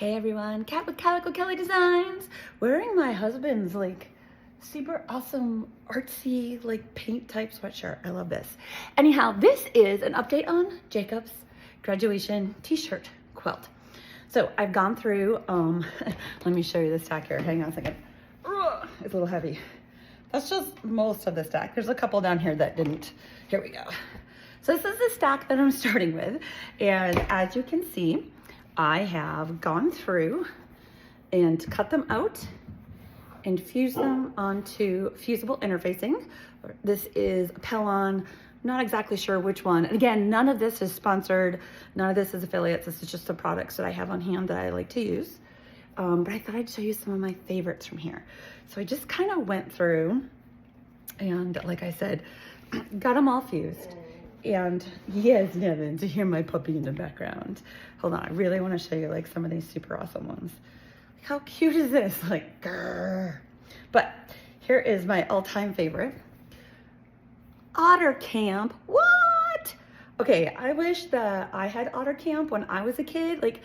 Hey everyone, Cat with Calico Kelly Designs. Wearing my husband's like super awesome artsy like paint type sweatshirt. I love this. Anyhow, this is an update on Jacob's graduation t-shirt quilt. So I've gone through, let me show you the stack here. Hang on a second. It's a little heavy. That's just most of the stack. There's a couple down here that didn't. Here we go. So this is the stack that I'm starting with. And as you can see, I have gone through and cut them out and fused them onto fusible interfacing. This is a Pellon, not exactly sure which one. And again, none of this is sponsored. None of this is affiliates. This is just the products that I have on hand that I like to use. But I thought I'd show you some of my favorites from here. So I just kind of went through and like I said, got them all fused. And yes, Nevin, to hear my puppy in the background. Hold on, I really want to show you like some of these super awesome ones. Like, how cute is this? Like, grrr. But here is my all-time favorite. Otter Camp. What? Okay, I wish that I had Otter Camp when I was a kid. Like,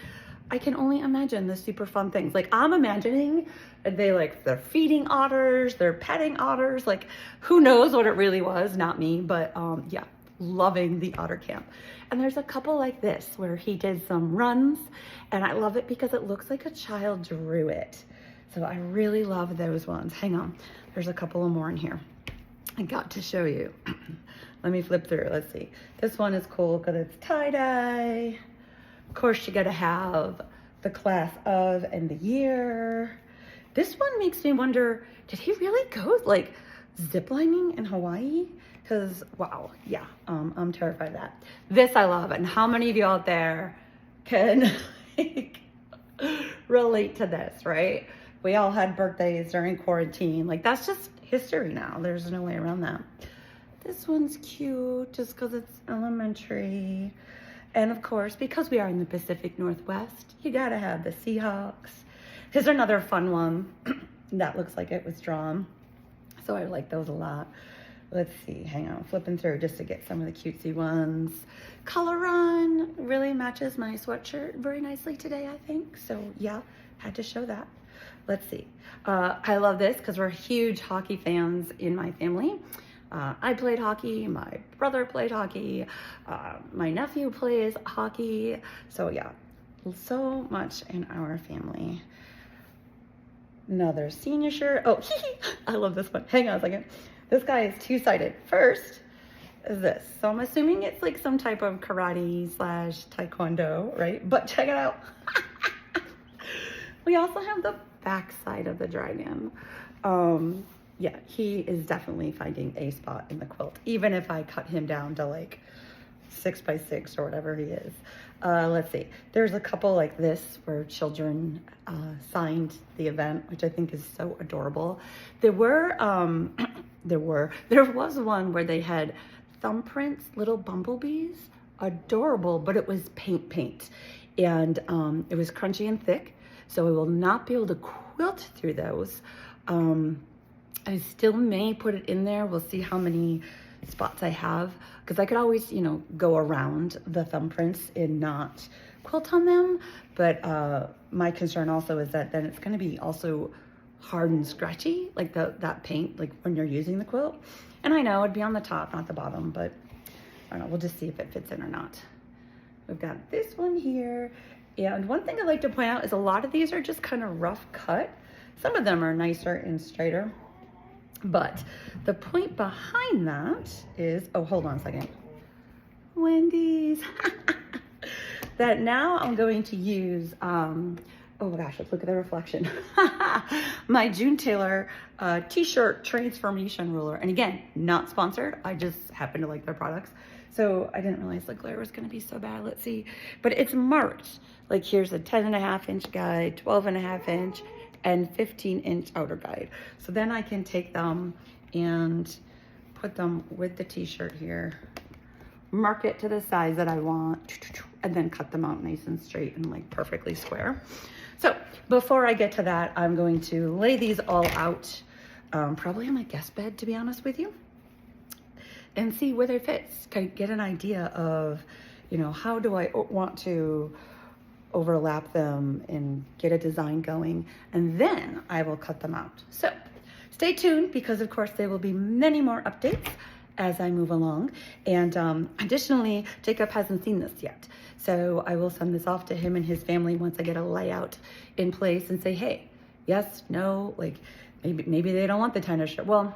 I can only imagine the super fun things. Like, I'm imagining they're feeding otters, they're petting otters. Like, who knows what it really was? Not me, but yeah. Loving the Otter Camp. And there's a couple like this where he did some runs, and I love it because it looks like a child drew it. So I really love those ones. Hang on, there's a couple of more in here I got to show you. Let me flip through. Let's see. This one is cool because it's tie-dye. Of course, you gotta have the class of and the year. This one makes me wonder, did he really go like ziplining in Hawaii? Because, wow, yeah, I'm terrified of that. This I love, and how many of you out there can like, relate to this, right? We all had birthdays during quarantine. Like, that's just history now. There's no way around that. This one's cute just because it's elementary. And of course, because we are in the Pacific Northwest, you gotta have the Seahawks. Here's another fun one that looks like it was drawn. So I like those a lot. Let's see, hang on, flipping through just to get some of the cutesy ones. Color Run really matches my sweatshirt very nicely today, I think. So yeah, had to show that. Let's see. I love this because we're huge hockey fans in my family. I played hockey, my brother played hockey, my nephew plays hockey. So yeah, so much in our family. Another senior shirt. Oh, I love this one. Hang on a second. This guy is two-sided. First is this. So I'm assuming it's like some type of karate / taekwondo, right? But check it out. We also have the back side of the dragon. Yeah, he is definitely finding a spot in the quilt, even if I cut him down to like 6 by 6 or whatever he is. Let's see. There's a couple like this where children signed the event, which I think is so adorable. There was one where they had thumbprints, little bumblebees, adorable, but it was paint. And it was crunchy and thick, so I will not be able to quilt through those. I still may put it in there. We'll see how many spots I have, because I could always, you know, go around the thumbprints and not quilt on them. But my concern also is that then it's going to be also hard and scratchy, like that paint, like when you're using the quilt. And I know it'd be on the top, not the bottom, but I don't know, we'll just see if it fits in or not. We've got this one here. And one thing I'd like to point out is a lot of these are just kind of rough cut. Some of them are nicer and straighter. But the point behind that is, oh, hold on a second. Wendy's. That now I'm going to use, oh my gosh, let's look at the reflection. My June Taylor t-shirt transformation ruler. And again, not sponsored. I just happen to like their products. So I didn't realize the glare was going to be so bad. Let's see. But it's marked. Like here's a 10.5-inch guide, 12.5-inch, and 15-inch outer guide. So then I can take them and put them with the t-shirt here, mark it to the size that I want, and then cut them out nice and straight and like perfectly square. So before I get to that, I'm going to lay these all out, probably on my guest bed, to be honest with you, and see where they fit. Get an idea of, you know, how do I want to overlap them and get a design going, and then I will cut them out. So stay tuned, because of course there will be many more updates as I move along. And additionally, Jacob hasn't seen this yet, so I will send this off to him and his family once I get a layout in place and say, hey, yes, no, like maybe they don't want the tennis shirt. Well,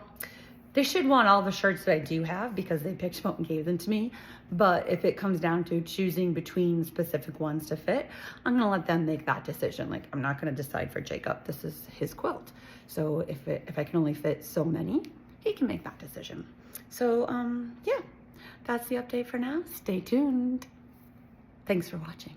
they should want all the shirts that I do have, because they picked them up and gave them to me. But if it comes down to choosing between specific ones to fit, I'm gonna let them make that decision. Like, I'm not gonna decide for Jacob. This is his quilt. So if I can only fit so many, he can make that decision. So yeah, that's the update for now. Stay tuned. Thanks for watching.